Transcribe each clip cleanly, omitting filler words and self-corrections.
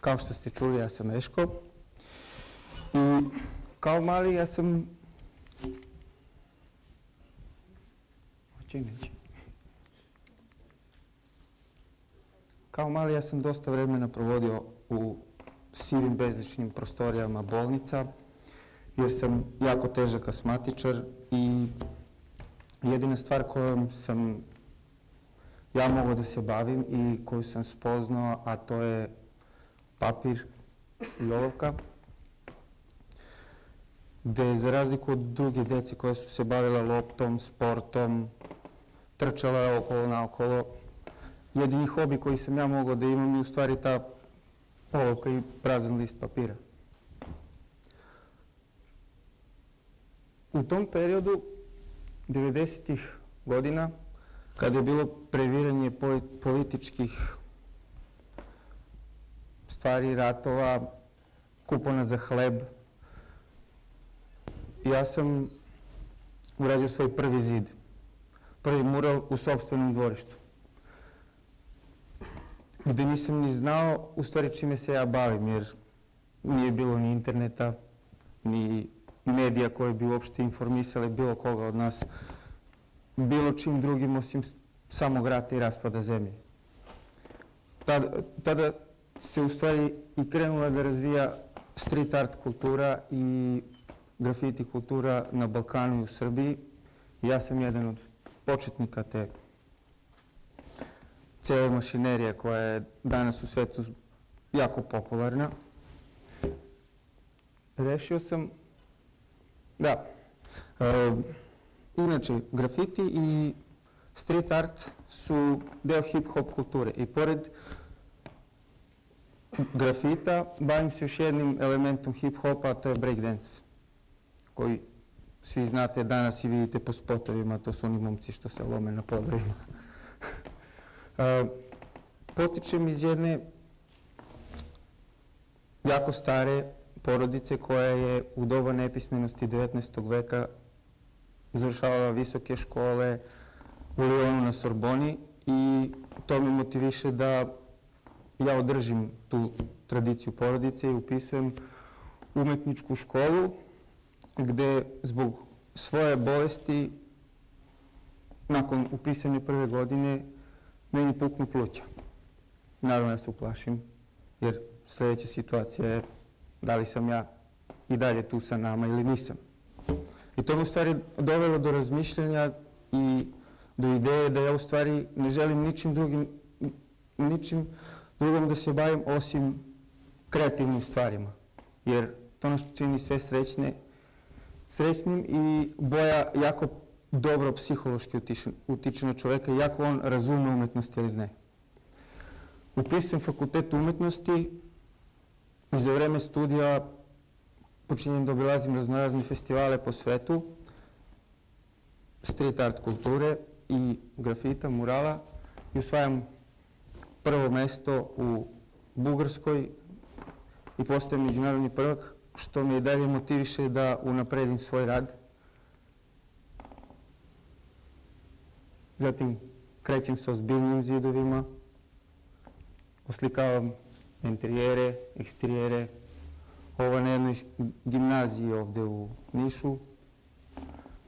Kao što ste čuli, ja sam Eško. I kao mali ja sam... Kao mali ja sam dosta vremena provodio u sivim bezličnim prostorijama bolnica, jer sam jako težak astmatičar i jedina stvar kojom sam ja mogao da se bavim i koju sam spoznao, a to je papir i olovka, gde za razliku od druge dece koja su se bavila loptom, sportom, trčala okolo naokolo, jedini hobi koji sam ja mogao da imam je u stvari ta olovka i prazan list papira. U tom periodu, 90-ih godina, kada je bilo previranje političkih stvari, ratova, kupona za hleb, ja sam uradio svoj prvi zid, prvi mural u sopstvenom dvorištu, gde nisam ni znao u stvari čime se ja bavim, jer nije bilo ni interneta, ni medija koje bi uopšte informisali bilo koga od nas, bilo čim drugim osim samog rata i raspada zemlje. Tada se u stvari i krenula da razvija street art kultura i grafiti kultura na Balkanu i u Srbiji. Ja sam jedan od početnika te cele mašinerije koja je danas u svetu jako popularna. Rešio sam da, inače, grafiti i street art su deo hip-hop kulture i pored grafita bavim se još jednim elementom hip-hopa, a to je breakdance, koji svi znate danas i vidite po spotovima, to su oni momci što se lome na podovima. Potičem iz jedne jako stare porodice koja je u doba nepismenosti 19. veka završavala visoke škole u Lionu na Sorboni i to me motiviše da ja održim tu tradiciju porodice i upisujem umetničku školu gde zbog svoje bolesti nakon upisane prve godine meni puknu pluća. Naravno ja se uplašim jer sljedeća situacija je da li sam ja i dalje tu sa nama ili nisam. I to me u stvari dovelo do razmišljanja i do ideje da ja u stvari ne želim ničim drugom da se bavim osim kreativnim stvarima. Jer to nas čini sve srećnim i boja jako dobro psihološki utiče na čoveka, iako on razume umetnost ili ne. Upisujem fakultet umetnosti i za vreme studija počinjem da obilazim raznorazne festivale po svetu, street art kulture i grafita, murala i osvajam prvo mesto u Bugarskoj i postajem međunarodni prvak, što me i dalje motiviše da unapredim svoj rad. Zatim krećem sa ozbiljnim zidovima, oslikavam interijere, eksterijere. Ovo je na jednoj gimnaziji ovde u Nišu,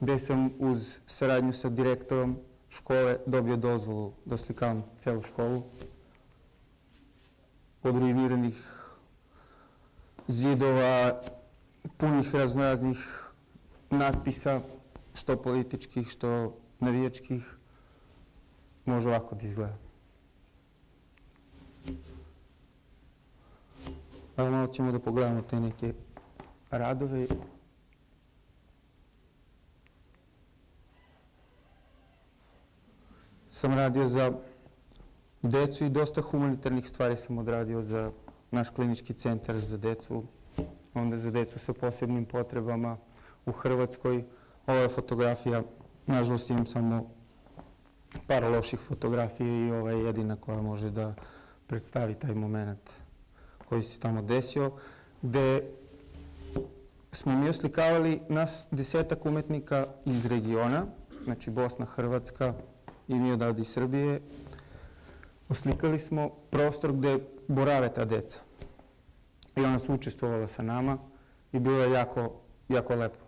gde sam uz saradnju sa direktorom škole dobio dozvolu da oslikavam celu školu. Od ruiniranih zidova, punih raznoraznih natpisa, što političkih, što navijačkih, može ovako da izgleda. Ali malo ćemo da pogledamo te neke radove. Sam radio za decu i dosta humanitarnih stvari sam odradio za naš klinički centar za decu, onda za decu sa posebnim potrebama u Hrvatskoj. Ova je fotografija, nažalost imam samo par loših fotografija i ova je jedina koja može da predstavi taj moment koji se tamo desio, gde smo mi oslikavali nas 10 umetnika iz regiona, znači Bosna, Hrvatska i mi odavde iz Srbije. Oslikali smo prostor gde borave ta deca. i ona su učestvovala sa nama i bilo je jako lepo.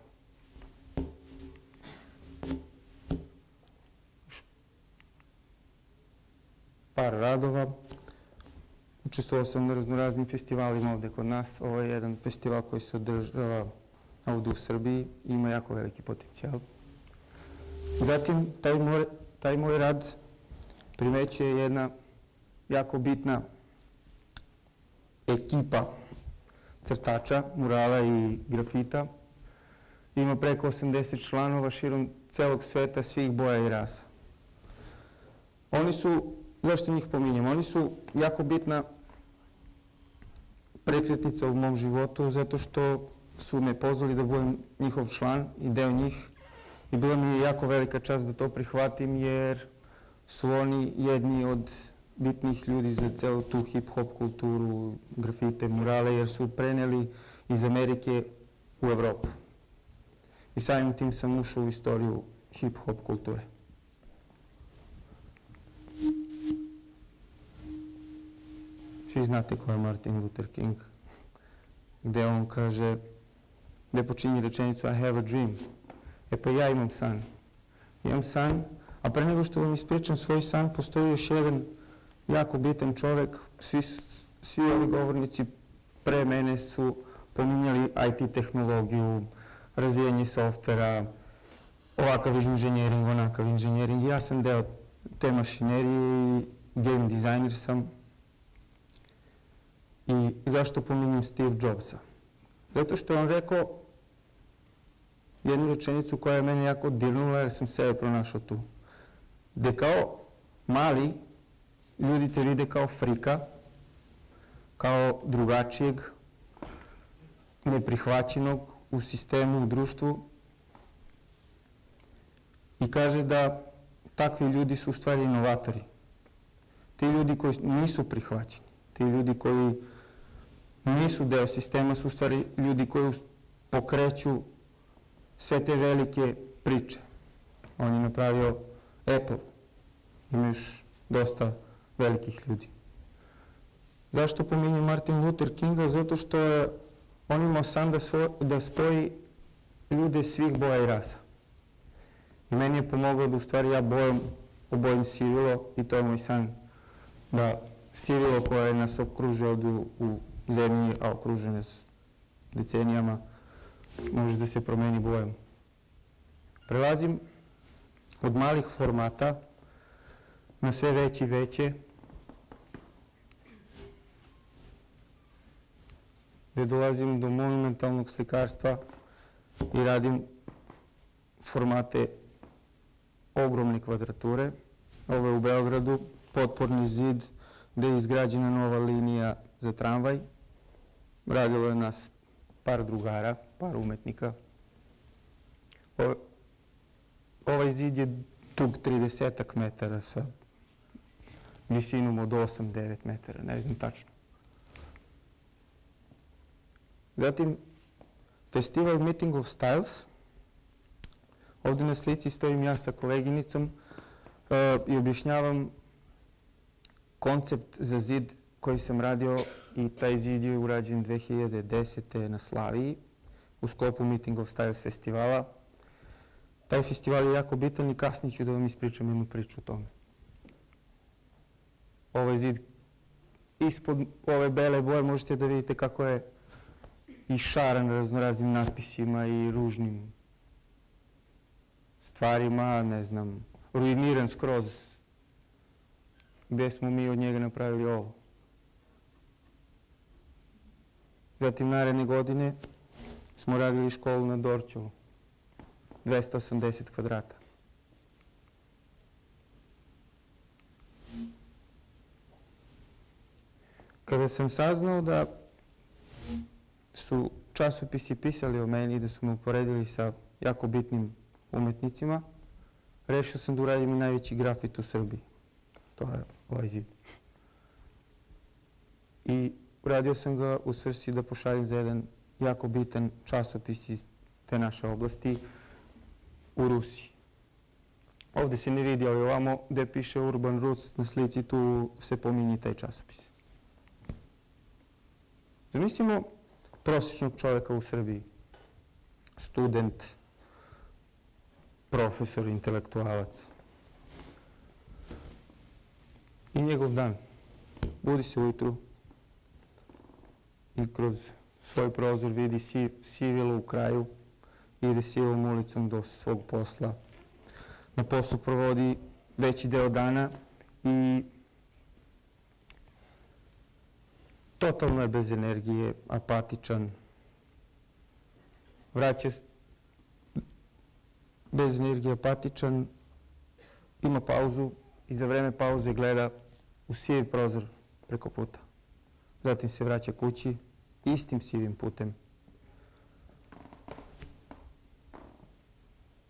Par radova. Učestvovao sam na raznoraznim festivalima ovde kod nas. Ovo je jedan festival koji se održava ovde u Srbiji i ima jako veliki potencijal. Zatim, taj moj rad primećuje jedna jako bitna ekipa crtača, murala i grafita. Ima preko 80 članova širom celog sveta, svih boja i rasa. Oni su, zašto njih pominjem? Oni su jako bitna prekretnica u mom životu zato što su me pozvali da budem njihov član i deo njih i bila mi je jako velika čast da to prihvatim jer su oni jedni od bitnih ljudi za celu tu hip-hop kulturu, grafite, murale, jer su preneli iz Amerike u Evropu. I samim tim sam ušao u istoriju hip-hop kulture. Svi znate ko je Martin Luther King, gde on kaže, gde počinje rečenicu I have a dream. E pa ja imam san. Imam san, a pre nego što vam ispričam svoj san, postoji još jedan jako bitan čovek. Svi ovi govornici pre mene su pominjali IT tehnologiju, razvijanje softvera, ovakav inženjering, onakav inženjering. Ja sam deo te mašinerije i game dizajner sam. I zašto pominjem Steve Jobsa? Zato što je on rekao jednu rečenicu koja je mene jako dirnula jer sam sebe pronašao tu. Gde kao mali ljudi te vide kao frika, kao drugačijeg, neprihvaćenog u sistemu, u društvu i kaže da takvi ljudi su u stvari inovatori. Ti ljudi koji nisu prihvaćeni, ti ljudi koji nisu deo sistema su u stvari ljudi koji pokreću sve te velike priče. On je napravio Apple. Ima još dosta velikih ljudi. Zašto pominjem Martin Luther Kinga? Zato što je on imao san da spoji ljude svih boja i rasa. I meni je pomoglo da u stvari ja obojim sivilo i to je moj san. Da sivilo koje nas okružuje ovdje u zemlji, a okružene s decenijama, može da se promeni bojom. Prelazim od malih formata na sve veće i veće, gde dolazim do monumentalnog slikarstva i radim formate ogromne kvadrature. Ovo je u Beogradu, potporni zid, gde je izgrađena nova linija za tramvaj. Radilo je nas par drugara, par umetnika. Ovaj zid je dug 30 metara sa visinom od 8-9 metara, ne znam tačno. Zatim, festival Meeting of Styles. Ovde na slici stojim ja sa koleginicom i objašnjavam koncept za zid koji sam radio i taj zid je urađen 2010. na Slaviji u sklopu Meeting of Styles festivala. Taj festival je jako bitan i kasnije ću da vam ispričam jednu priču o tome. Ovaj zid, ispod ove bele boje možete da vidite kako je išaran raznoraznim natpisima i ružnim stvarima, ne znam, ruiniran skroz, gde smo mi od njega napravili ovo. Zatim, naredne godine smo radili školu na Dorćolu, 280 kvadrata. Kada sam saznao da su časopisi pisali o meni i da su me uporedili sa jako bitnim umetnicima, rešio sam da uradim i najveći grafit u Srbiji. To je ovaj zid. I uradio sam ga u svrsi da pošaljem za jedan jako bitan časopis iz te naše oblasti u Rusiji. Ovde se ne vidi, ali ovamo gde piše Urban Roots na slici, tu se pominje taj časopis. Zamislimo prosječnog čovjeka u Srbiji, student, profesor, intelektualac. I njegov dan. Budi se ujutru i kroz svoj prozor vidi sivilo u kraju, ide sivom ulicom do svog posla. Na poslu provodi veći deo dana i totalno je bez energije, apatičan. Vraća bez energije, apatičan, ima pauzu i za vreme pauze gleda u sivi prozor preko puta. Zatim se vraća kući istim sivim putem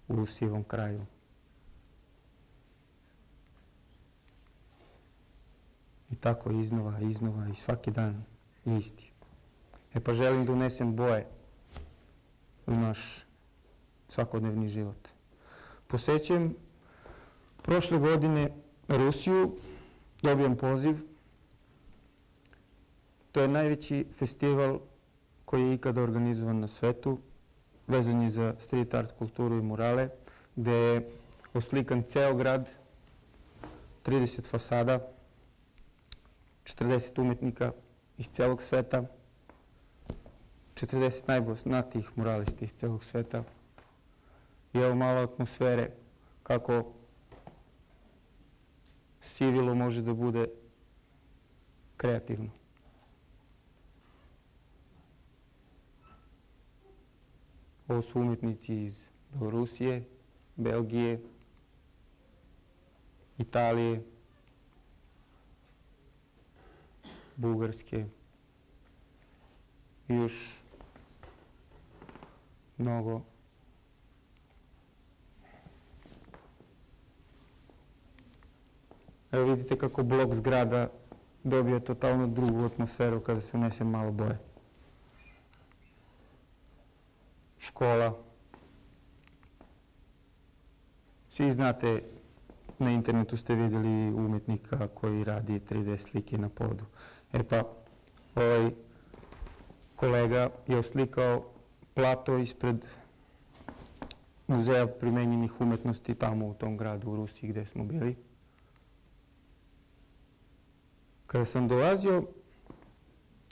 u sivom kraju. I tako iznova i svaki dan je isti. E pa želim da unesem boje u naš svakodnevni život. Posećujem prošle godine Rusiju, dobijam poziv. To je najveći festival koji je ikada organizovan na svetu, vezan je za street art kulturu i murale, gde je oslikan ceo grad, 30 fasada, 40 umetnika iz celog sveta, 40 najpoznatijih muralista iz celog sveta. I evo malo atmosfere kako sivilo može da bude kreativno. Ovo su umetnici iz Belorusije, Belgije, Italije, Bugarske i još mnogo. Evo vidite kako blok zgrada dobija totalno drugu atmosferu kada se unese malo boje. Škola. Svi znate, na internetu ste vidjeli umetnika koji radi 3D slike na podu. E pa, ovaj kolega je oslikao plato ispred Muzeja primenjenih umetnosti tamo u tom gradu u Rusiji gde smo bili. Kada sam dolazio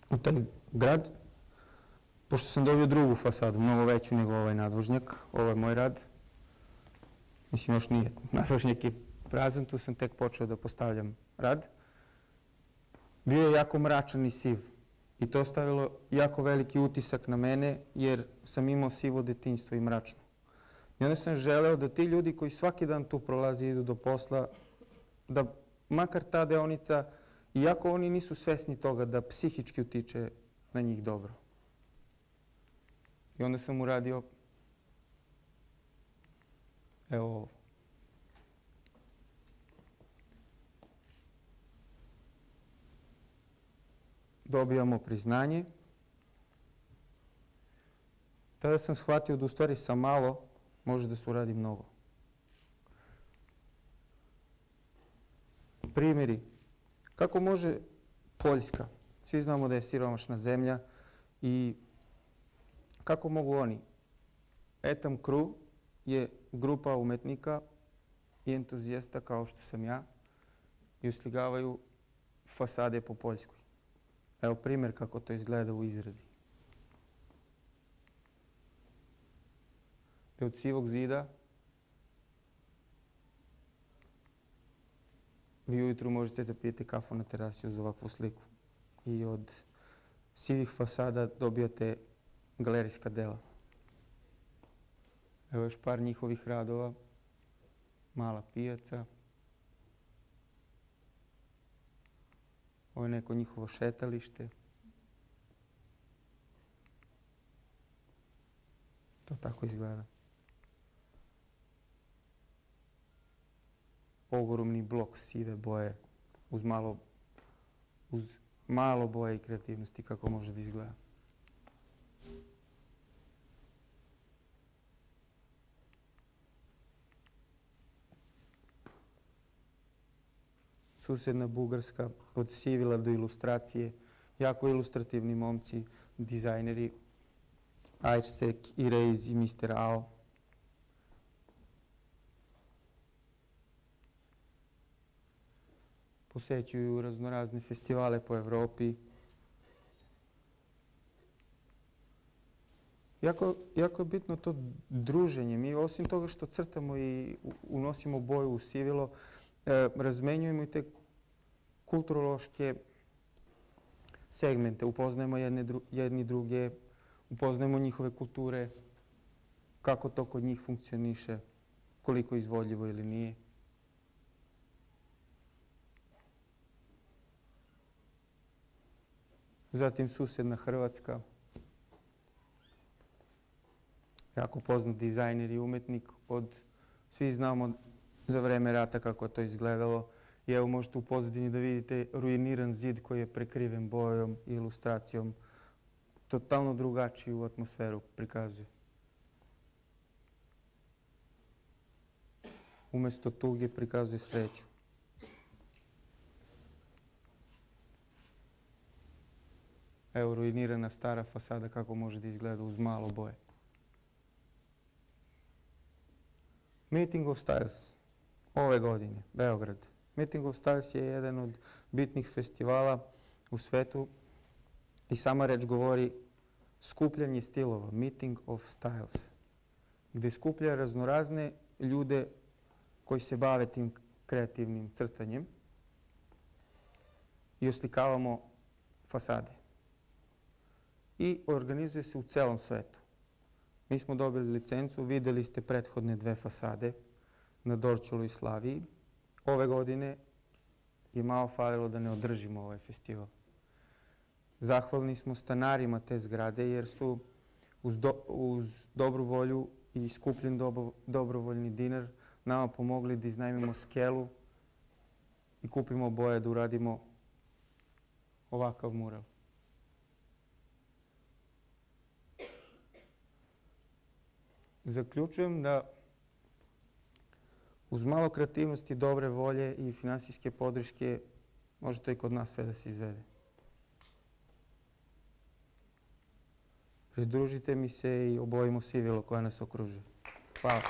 u taj grad, pošto sam dobio drugu fasadu, mnogo veću nego ovaj nadvožnjak, ovo je moj rad. Mislim, još nije. Nadvožnjak je prazan, tu sam tek počeo da postavljam rad. Bio je jako mračan i siv. I to ostavilo jako veliki utisak na mene, jer sam imao sivo detinjstvo i mračno. I onda sam želeo da ti ljudi koji svaki dan tu prolaze i idu do posla, da makar ta deonica, iako oni nisu svesni toga, da psihički utiče na njih dobro. I onda sam uradio evo ovo. Dobijamo priznanje. Tada sam shvatio da u stvari sa malo može da se uradi mnogo. Primjeri. Kako može Poljska? Svi znamo da je siromašna zemlja i kako mogu oni? Etam Crew je grupa umetnika i entuzijasta kao što sam ja i uslikavaju fasade po Poljskoj. Evo primjer kako to izgleda u izradi. Od sivog zida vi ujutru možete da pijete kafu na terasi uz ovakvu sliku. I od sivih fasada dobijate galerijska dela. Evo još par njihovih radova. Mala pijaca. Ovo je neko njihovo šetalište. To tako izgleda. Ogromni blok sive boje uz malo boje i kreativnosti kako može da izgleda. Susedna Bugarska, od sivila do ilustracije. jako ilustrativni momci, dizajneri, Arsek, Erase i Mr. Ao. Posećuju raznorazne festivale po Evropi. Jako je bitno to druženje. Mi osim toga što crtamo i unosimo boju u sivilo, razmenjujemo i te kulturološke segmente. Upoznajemo jedni druge, upoznajemo njihove kulture, kako to kod njih funkcioniše, koliko je izvodljivo ili nije. Zatim susedna Hrvatska. Jako poznat dizajner i umetnik. Svi znamo za vreme rata kako je to izgledalo. I evo možete u pozadini da vidite ruiniran zid koji je prekriven bojom i ilustracijom. Totalno drugačiju atmosferu prikazuje. Umesto tuge prikazuje sreću. Evo ruinirana stara fasada kako može da izgleda uz malo boje. Meeting of Styles ove godine, Beograd. Meeting of Styles je jedan od bitnih festivala u svetu i sama reč govori skupljanje stilova, Meeting of Styles, gde skuplja raznorazne ljude koji se bave tim kreativnim crtanjem i oslikavamo fasade. I organizuje se u celom svetu. Mi smo dobili licencu, videli ste prethodne 2 fasade na Dorćolu i Slaviji. Ove godine je malo falilo da ne održimo ovaj festival. Zahvalni smo stanarima te zgrade jer su uz dobru volju i skupljen dobrovoljni dinar nama pomogli da iznajmimo skelu i kupimo boje da uradimo ovakav mural. Zaključujem da uz malo kreativnosti, dobre volje i finansijske podrške može to i kod nas sve da se izvede. Pridružite mi se i obojimo sivilo koje nas okružuje. Hvala.